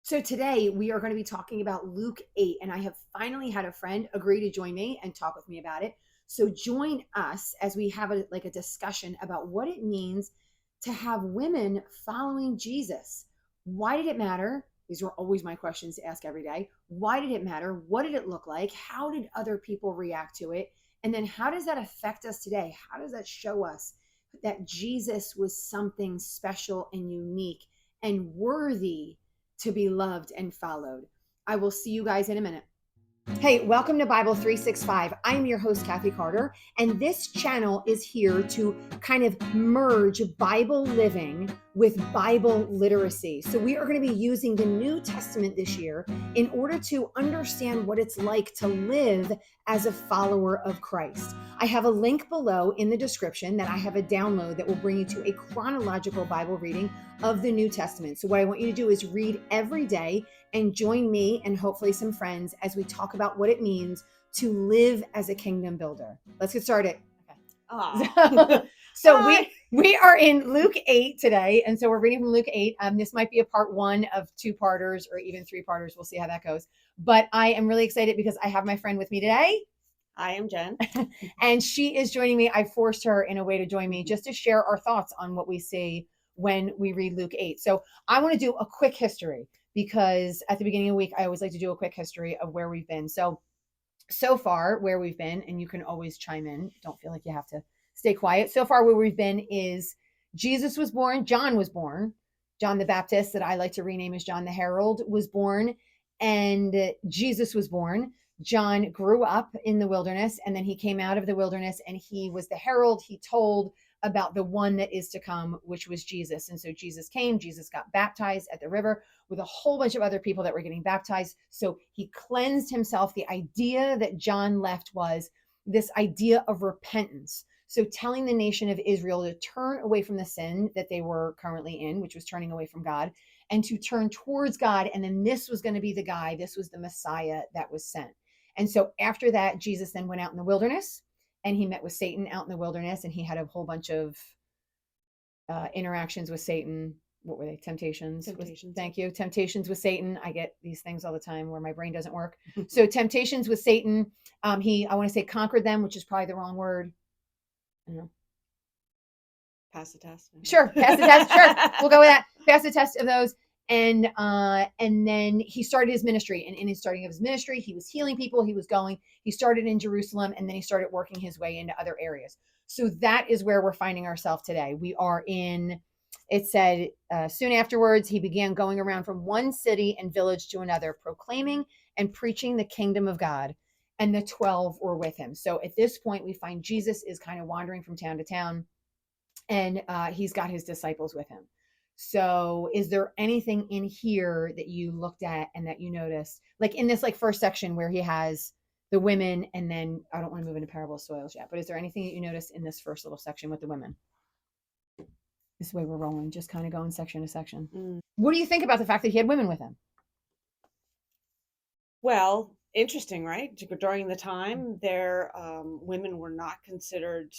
So today we are going to be talking about Luke 8, and I have finally had a friend agree to join me and talk with me about it. So join us as we have a discussion about what it means to have women following Jesus. Why did it matter? These are always my questions to ask every day. Why did it matter? What did it look like? How did other people react to it? And then how does that affect us today? How does that show us that Jesus was something special and unique and worthy to be loved and followed? I will see you guys in a minute. Hey, welcome to Bible 365. I'm your host, Kathy Carter, and this channel is here to kind of merge Bible living with Bible literacy. So, we are going to be using the New Testament this year in order to understand what it's like to live as a follower of Christ. I have a link below in the description that I have a download that will bring you to a chronological Bible reading of the New Testament. So, what I want you to do is read every day and join me and hopefully some friends as we talk about what it means to live as a kingdom builder. Let's get started. Okay. So we are in Luke 8 today, and so we're reading from Luke 8. This might be a part one of two-parters or even three-parters. We'll see how that goes. But I am really excited because I have my friend with me today. I am Jen. And she is joining me. I forced her in a way to join me just to share our thoughts on what we see when we read Luke 8. So I want to do a quick history because at the beginning of the week, I always like to do a quick history of where we've been. So far where we've been, and you can always chime in. Don't feel like you have to stay quiet. So far where we've been is Jesus was born. John was born. John the Baptist, that I like to rename as John the Herald, was born, and Jesus was born. John grew up in the wilderness, and then he came out of the wilderness, and he was the herald. He told about the one that is to come, which was Jesus. And so Jesus came, Jesus got baptized at the river with a whole bunch of other people that were getting baptized. So he cleansed himself. The idea that John left was this idea of repentance. So telling the nation of Israel to turn away from the sin that they were currently in, which was turning away from God, and to turn towards God. And then this was going to be the guy, this was the Messiah that was sent. And so after that, Jesus then went out in the wilderness and he met with Satan out in the wilderness, and he had a whole bunch of interactions with Satan. What were they? Temptations. Thank you. Temptations with Satan. I get these things all the time where my brain doesn't work. So temptations with Satan. I want to say conquered them, which is probably the wrong word. I don't know. Pass the test. Sure. Pass the test. Sure. We'll go with that. Pass the test of those. And then he started his ministry, and in his starting of his ministry, he was healing people. He started in Jerusalem, and then he started working his way into other areas. So that is where we're finding ourselves today. We are in, it said, soon afterwards, he began going around from one city and village to another, proclaiming and preaching the kingdom of God, and the 12 were with him. So at this point, we find Jesus is kind of wandering from town to town, and he's got his disciples with him. So is there anything in here that you looked at and that you noticed, like in this first section where he has the women, and then I don't want to move into parable of soils yet, but is there anything that you noticed in this first little section with the women? This way we're rolling, just kind of going section to section. What do you think about the fact that he had women with him? Well, interesting, right? During the time, their women were not considered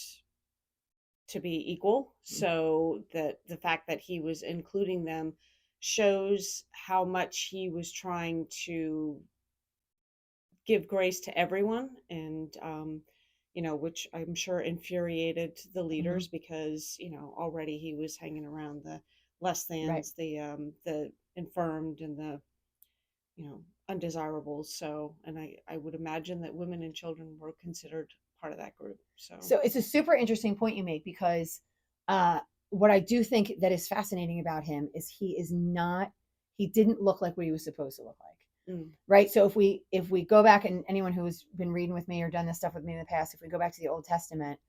to be equal. So the fact that he was including them shows how much he was trying to give grace to everyone, and which I'm sure infuriated the leaders, because already he was hanging around the less thans, right, the infirmed, and the undesirables. So, and I would imagine that women and children were considered part of that group. So it's a super interesting point you make, because what I do think that is fascinating about him is he didn't look like what he was supposed to look like. Right. So if we go back, and anyone who's been reading with me or done this stuff with me in the past, if we go back to the Old Testament,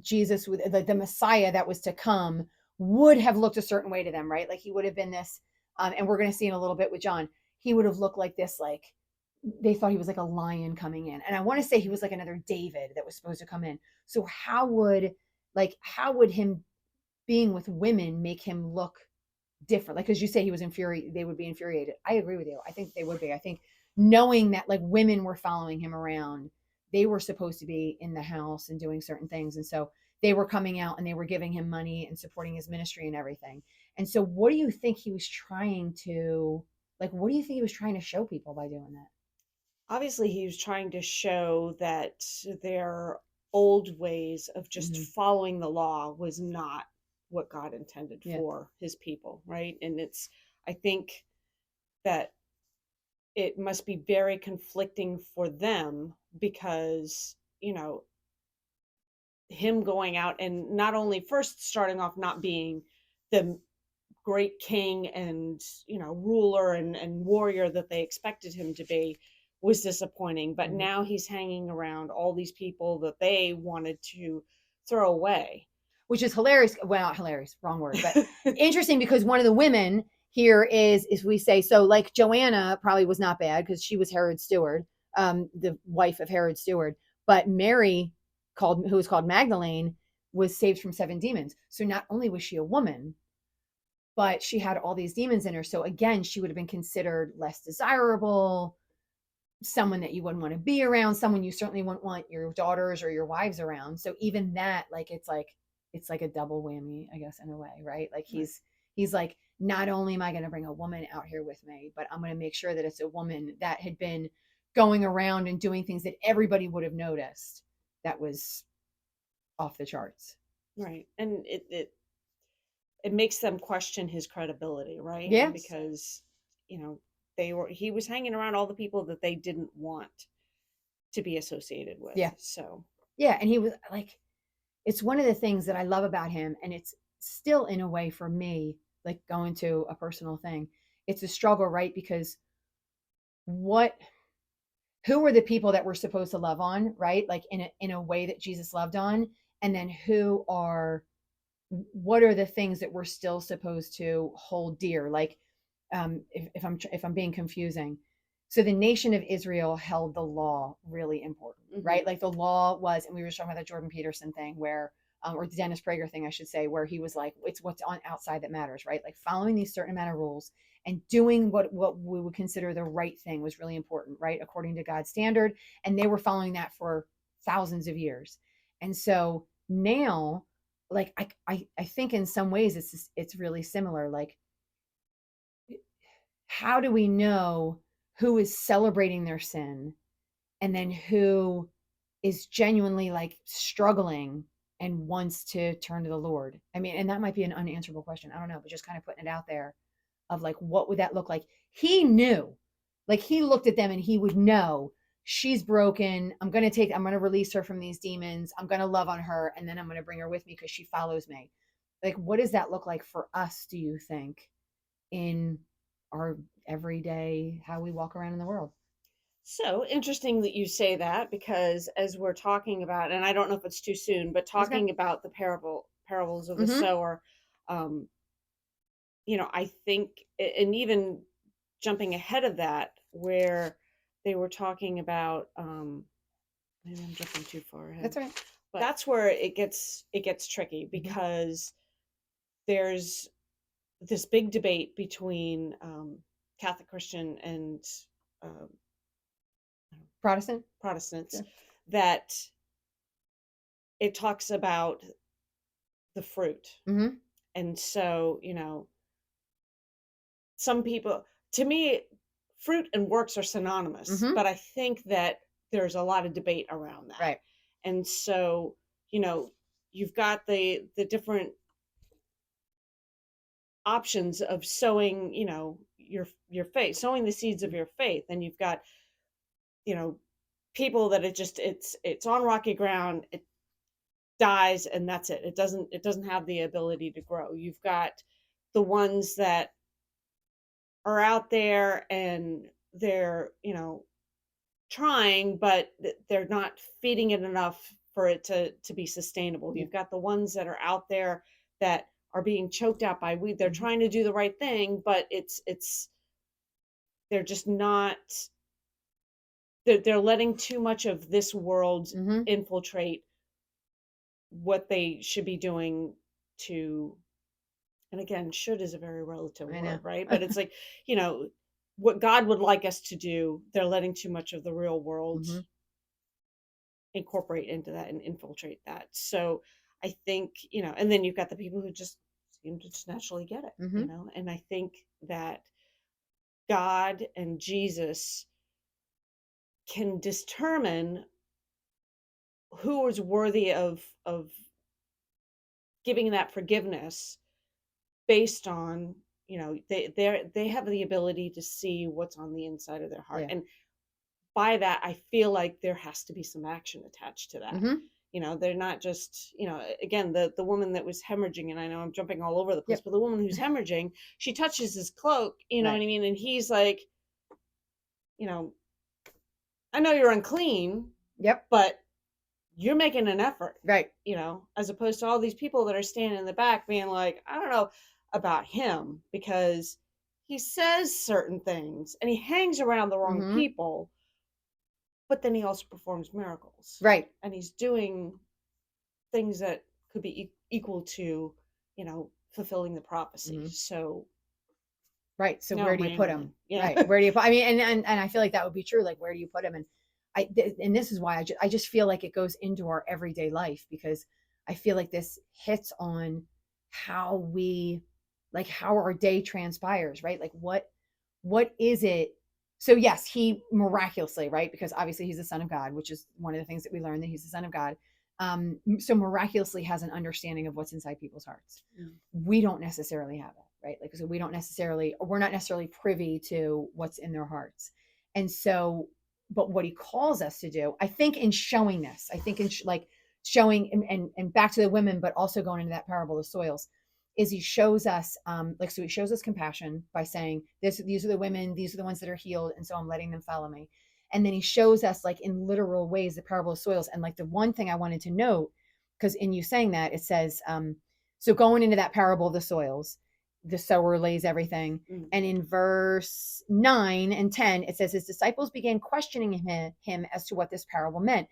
Jesus, the Messiah that was to come, would have looked a certain way to them, right? Like he would have been this, and we're going to see in a little bit with John, he would have looked like this, like they thought he was like a lion coming in. And I want to say he was like another David that was supposed to come in. So how would him being with women make him look different? Like, as you say, he was they would be infuriated. I agree with you. I think they would be. I think knowing that like women were following him around, they were supposed to be in the house and doing certain things. And so they were coming out and they were giving him money and supporting his ministry and everything. And so what do you think he was trying to, like, what do you think he was trying to show people by doing that? Obviously, he was trying to show that their old ways of just Hmm. following the law was not what God intended Yeah. for his people, right? And it's, I think that it must be very conflicting for them because, him going out and not only first starting off not being the great king and ruler and warrior that they expected him to be was disappointing, but Hmm. now he's hanging around all these people that they wanted to throw away. Which is hilarious. Well, not hilarious, wrong word, but interesting because one of the women here is we say so. Like Joanna probably was not bad because she was Herod's steward, the wife of Herod's steward. But Mary, who was called Magdalene, was saved from 7 demons. So not only was she a woman, but she had all these demons in her. So again, she would have been considered less desirable, someone that you wouldn't want to be around, someone you certainly wouldn't want your daughters or your wives around. So even that, like it's like a double whammy, I guess, in a way, right? Like Right. he's like, not only am I going to bring a woman out here with me, but I'm going to make sure that it's a woman that had been going around and doing things that everybody would have noticed that was off the charts. Right. And it makes them question his credibility, right? And Yes. because, he was hanging around all the people that they didn't want to be associated with. Yeah. So, Yeah. And he was like, it's one of the things that I love about him. And it's still, in a way, for me, like going to a personal thing, it's a struggle, right? Because what, who are the people that we're supposed to love on, right? Like in a way that Jesus loved on. And then what are the things that we're still supposed to hold dear? Like, if I'm being confusing, so the nation of Israel held the law really important, mm-hmm. right? Like the law was, and we were talking about that Jordan Peterson thing where, or the Dennis Prager thing, I should say, where he was like, it's what's on outside that matters, right? Like following these certain amount of rules and doing what we would consider the right thing was really important, right? According to God's standard, and they were following that for thousands of years, and so now, like I think in some ways it's really similar. Like, how do we know who is celebrating their sin and then who is genuinely like struggling and wants to turn to the Lord? I mean, and that might be an unanswerable question. I don't know, but just kind of putting it out there of like, what would that look like? He knew, like, he looked at them and he would know she's broken. I'm going to release her from these demons. I'm going to love on her. And then I'm going to bring her with me because she follows me. Like, what does that look like for us, do you think, in our everyday, how we walk around in the world? So interesting that you say that because as we're talking about, and I don't know if it's too soon, but That's good. talking about the parables of the Mm-hmm. sower, um, I think, and even jumping ahead of that, where they were talking about, maybe I'm jumping too far ahead, That's right. but that's where it gets tricky Mm-hmm. because there's this big debate between Catholic Christian and um, Protestant. Protestants Sure. that it talks about the fruit. Mm-hmm. And so, some people, to me, fruit and works are synonymous, Mm-hmm. but I think that there's a lot of debate around that. Right. And so, you've got the different options of sowing, your faith, sowing the seeds of your faith. And you've got, you know, people that it's on rocky ground, it dies and that's it. It doesn't have the ability to grow. You've got the ones that are out there and they're, trying, but they're not feeding it enough for it to be sustainable. Yeah. You've got the ones that are out there that are being choked out by weed. They're Mm-hmm. trying to do the right thing, but it's they're just not they're letting too much of this world Mm-hmm. infiltrate what they should be doing to, and again, should is a very relative I know. word, right? But it's like, you know, what God would like us to do, they're letting too much of the real world Mm-hmm. incorporate into that and infiltrate that. So I think, and then you've got the people who just you just naturally get it, Mm-hmm. and I think that God and Jesus can determine who is worthy of giving that forgiveness based on, they have the ability to see what's on the inside of their heart. Yeah. And by that, I feel like there has to be some action attached to that. Mm-hmm. They're not just, again, the woman that was hemorrhaging, and I know I'm jumping all over the place, Yep. but the woman who's hemorrhaging, she touches his cloak, you know what Right. I mean? And he's like, you know, I know you're unclean, Yep. but you're making an effort, Right. as opposed to all these people that are standing in the back being like, I don't know about him because he says certain things and he hangs around the wrong Mm-hmm. people, but then he also performs miracles Right. and he's doing things that could be equal to, fulfilling the prophecy. Mm-hmm. So, Right. So no, where do you put man. him? Yeah. Right. Where do you put? I mean, and I feel like that would be true. Like, where do you put him? And and this is why I just feel like it goes into our everyday life because I feel like this hits on how we, like, how our day transpires. Right. Like, what is it? So yes, he miraculously, right? Because obviously he's the son of God, which is one of the things that we learn that he's the son of God. So miraculously has an understanding of what's inside people's hearts. Mm. We don't necessarily have it, right? Like, so we're not necessarily privy to what's in their hearts. And so, but what he calls us to do, I think, in showing this, I think in like showing and back to the women, but also going into that parable of soils, is he shows us like, so he shows us compassion by saying these are the women, these are the ones that are healed, and so I'm letting them follow me. And then he shows us, like, in literal ways, the parable of soils. And like, the one thing I wanted to note, because in you saying that, it says so going into that parable of the soils, the sower lays everything. Mm. And in verse 9 and 10, it says his disciples began questioning him as to what this parable meant.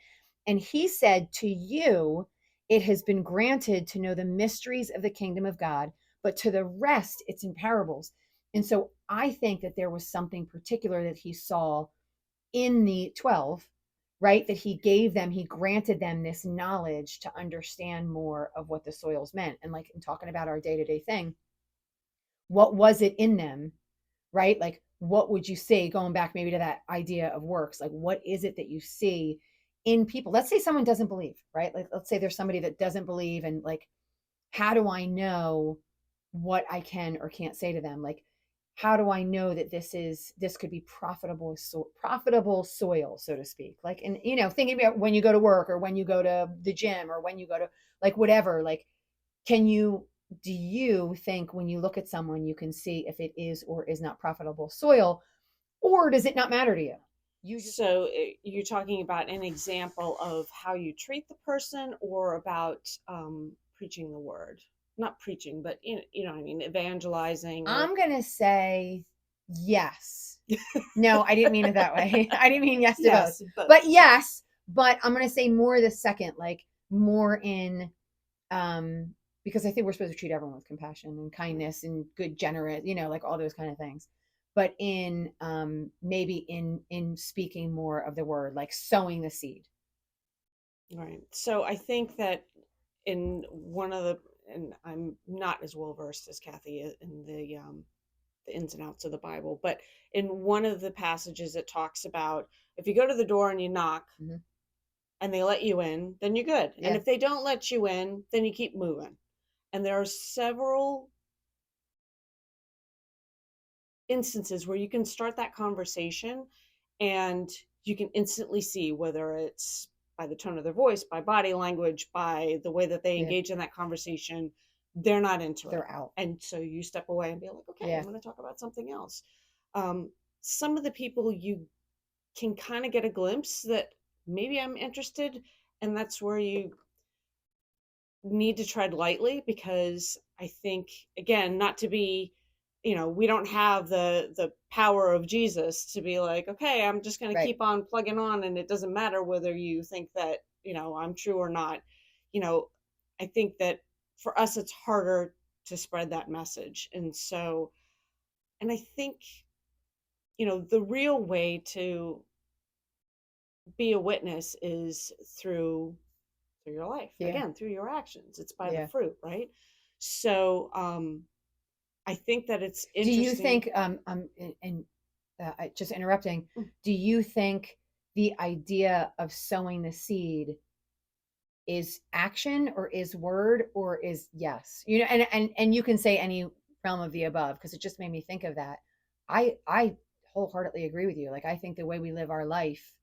And he said, to you it has been granted to know the mysteries of the kingdom of God, but to the rest it's in parables. And so I think that there was something particular that he saw in the 12, right? That he gave them, he granted them this knowledge to understand more of what the soils meant. And like, in talking about our day to day thing, what was it in them, right? Like, what would you say, going back maybe to that idea of works? Like, what is it that you see in people? Let's say someone doesn't believe, right? Like, let's say there's somebody that doesn't believe, and like, how do I know what I can or can't say to them? Like, how do I know that this could be profitable soil, so to speak? Like, and thinking about when you go to work or when you go to the gym or when you go to, like, whatever, like, can you do you think when you look at someone you can see if it is or is not profitable soil, or does it not matter to you? You just So you're talking about an example of how you treat the person, or about preaching the word? Not preaching, but you know what I mean, evangelizing, or I'm gonna say yes. No, I didn't mean it that way. I didn't mean yes to both. yes, but But yes, but I'm gonna say more the second, like, more in because I think we're supposed to treat everyone with compassion and kindness and good, generous, like all those kind of things. But in maybe in speaking more of the word, like sowing the seed. right. So I think that in one of the, and I'm not as well versed as Kathy in the ins and outs of the Bible, but in one of the passages it talks about, if you go to the door and you knock Mhm. and they let you in, then you're good. And Yeah. if they don't let you in, then you keep moving. And there are several instances where you can start that conversation and you can instantly see whether it's by the tone of their voice, by body language, by the way that they Yeah. engage in that conversation, they're not into it. They're out. And so you step away and be like, okay, Yeah. I'm going to talk about something else. Some of the people you can kind of get a glimpse that maybe I'm interested, and that's where you need to tread lightly, because I think, again, not to be, we don't have the power of Jesus to be like, okay, I'm just going to Right. keep on plugging on and it doesn't matter whether you think that, I'm true or not. You know, I think that for us it's harder to spread that message. And so, and I think, the real way to be a witness is through your life, Yeah. again, through your actions. It's by the Yeah. fruit, right? So I think that it's Do you interesting. think, just interrupting, Mm. do you think the idea of sowing the seed is action or is word or is yes? You know, and you can say any realm of the above because it just made me think of that. I wholeheartedly agree with you. Like I think the way we live our life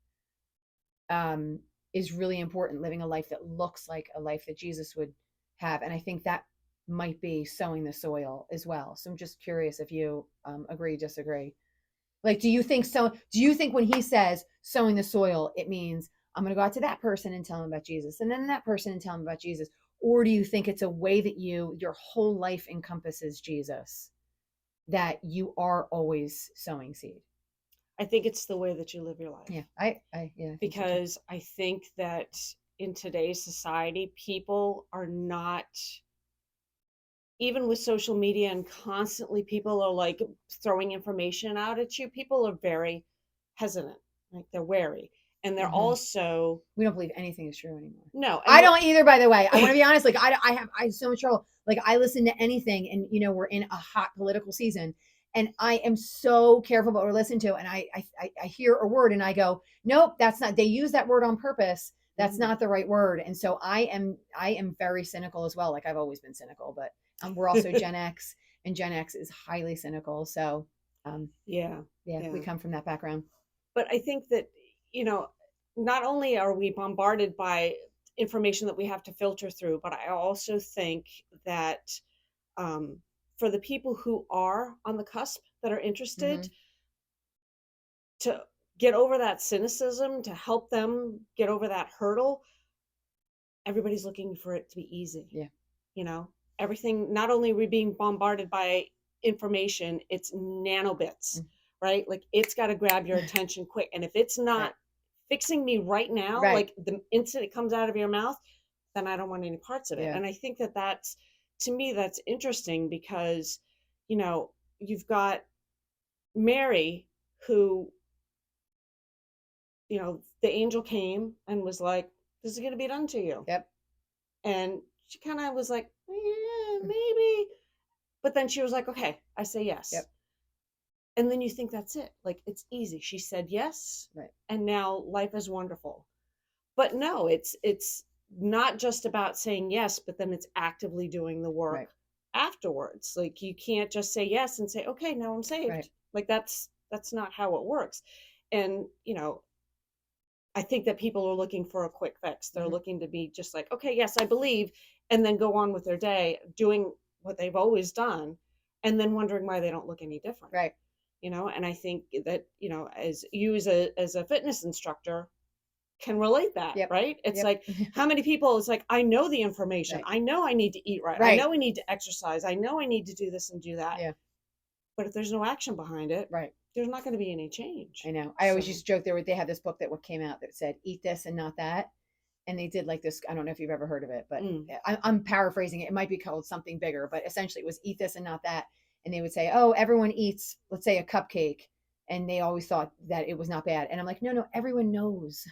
um is really important, living a life that looks like a life that Jesus would have. And I think that might be sowing the soil as well. So I'm just curious if you agree, disagree. Like, do you think when he says sowing the soil, it means I'm going to go out to that person and tell them about Jesus and then that person and tell them about Jesus? Or do you think it's a way that your whole life encompasses Jesus, that you are always sowing seed? I think it's the way that you live your Yeah, life, yeah, I think so too. because I think that in today's society, people are not, even with social media and constantly people are like throwing information out at you, people are very hesitant, like they're wary. And they're Hmm. also, We don't believe anything is true anymore. no, and I we're, don't either, by the way. I want to be honest. Like, I have so much trouble. Like, I listen to anything, and we're in a hot political season, and I am so careful about what I listen to. And I hear a word, and I go, nope, that's not. They use that word on purpose. That's mm. not the right word. And so I am very cynical as well. Like I've always been cynical, but we're also Gen X, and Gen X is highly cynical. So, um, Yeah, yeah, we yeah. come from that background. But I think that, you know, not only are we bombarded by information that we have to filter through, but I also think that um, for the people who are on the cusp that are Mm-hmm. interested, to get over that cynicism, to help them get over that hurdle, everybody's looking for it to be easy. Yeah. You know, everything, not only are we being bombarded by information, it's nanobits, Mm. right? Like it's got to grab your attention quick. And if it's Right. not fixing me right now, Right. like the instant it comes out of your mouth, then I don't want any parts of it. Yeah. And I think that that's, to me, that's interesting because, you know, you've got Mary who, the angel came and was like, this is going to be done to you. Yep. And she kind of was like, yeah, maybe. But then she was like, okay, I say yes. Yep. And then you think that's it. Like it's easy. She said yes. Right. And now life is wonderful. But no, it's not just about saying yes, but then it's actively doing the work Right. afterwards. Like you can't just say yes and say, okay, now I'm Right. saved. Like that's not how it works. And I think that people are looking for a quick fix. They're Mm-hmm. looking to be just like, okay, yes, I believe, and then go on with their day doing what they've always done, and then wondering why they don't look any different. Right. And I think that, as you as a fitness instructor can relate that, Yep. right? It's Yep. like how many people, it's like, I know the information. Right. I know I need to eat right. I Right. know I need to exercise. I know I need to do this and do that. Yeah. But if there's no action behind it, Right. there's not going to be any change. I know. I always So, used to joke they had this book that what came out that said eat this and not that. And they did like this. I don't know if you've ever heard of it, but mm, I'm paraphrasing it. It might be called something bigger, but essentially it was eat this and not that. And they would say, oh, everyone eats, let's say, a cupcake. And they always thought that it was not bad. And I'm like, no, everyone knows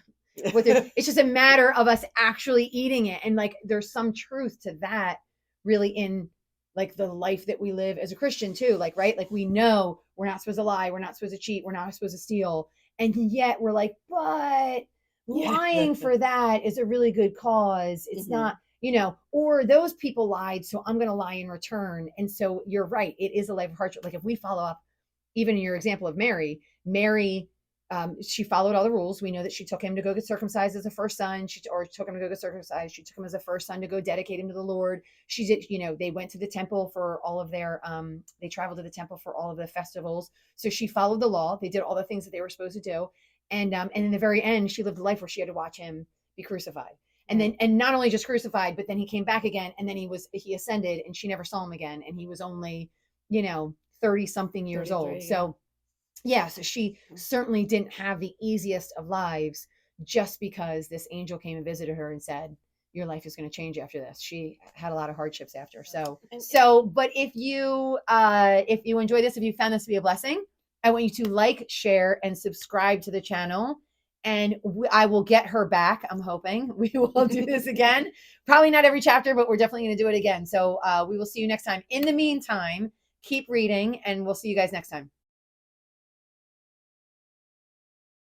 what they're, it's just a matter of us actually eating it. And like, there's some truth to that really in like the life that we live as a Christian too. Like, right. Like we know we're not supposed to lie. We're not supposed to cheat. We're not supposed to steal. And yet we're like, but yeah. lying for that is a really good cause. It's Hmm. not, or those people lied. So I'm going to lie in return. And so you're right. It is a life of hardship. Like if we follow up, even in your example of Mary, she followed all the rules. We know that she took him to go get circumcised as a first son. Or took him to go get circumcised. She took him as a first son to go dedicate him to the Lord. She did, they went to the temple for all of their, they traveled to the temple for all of the festivals. So she followed the law. They did all the things that they were supposed to do. And in the very end, she lived a life where she had to watch him be crucified. And then, and not only just crucified, but then he came back again, and then he ascended, and she never saw him again. And he was only, 30 something years old. 33, yeah. So yeah, so she certainly didn't have the easiest of lives just because this angel came and visited her and said, your life is going to change after this. She had a lot of hardships after. But if you enjoy this, if you found this to be a blessing, I want you to like, share, and subscribe to the channel. and I will get her back. I'm hoping we will do this again. Probably not every chapter, but we're definitely going to do it again. So we will see you next time. In the meantime, keep reading, and we'll see you guys next time.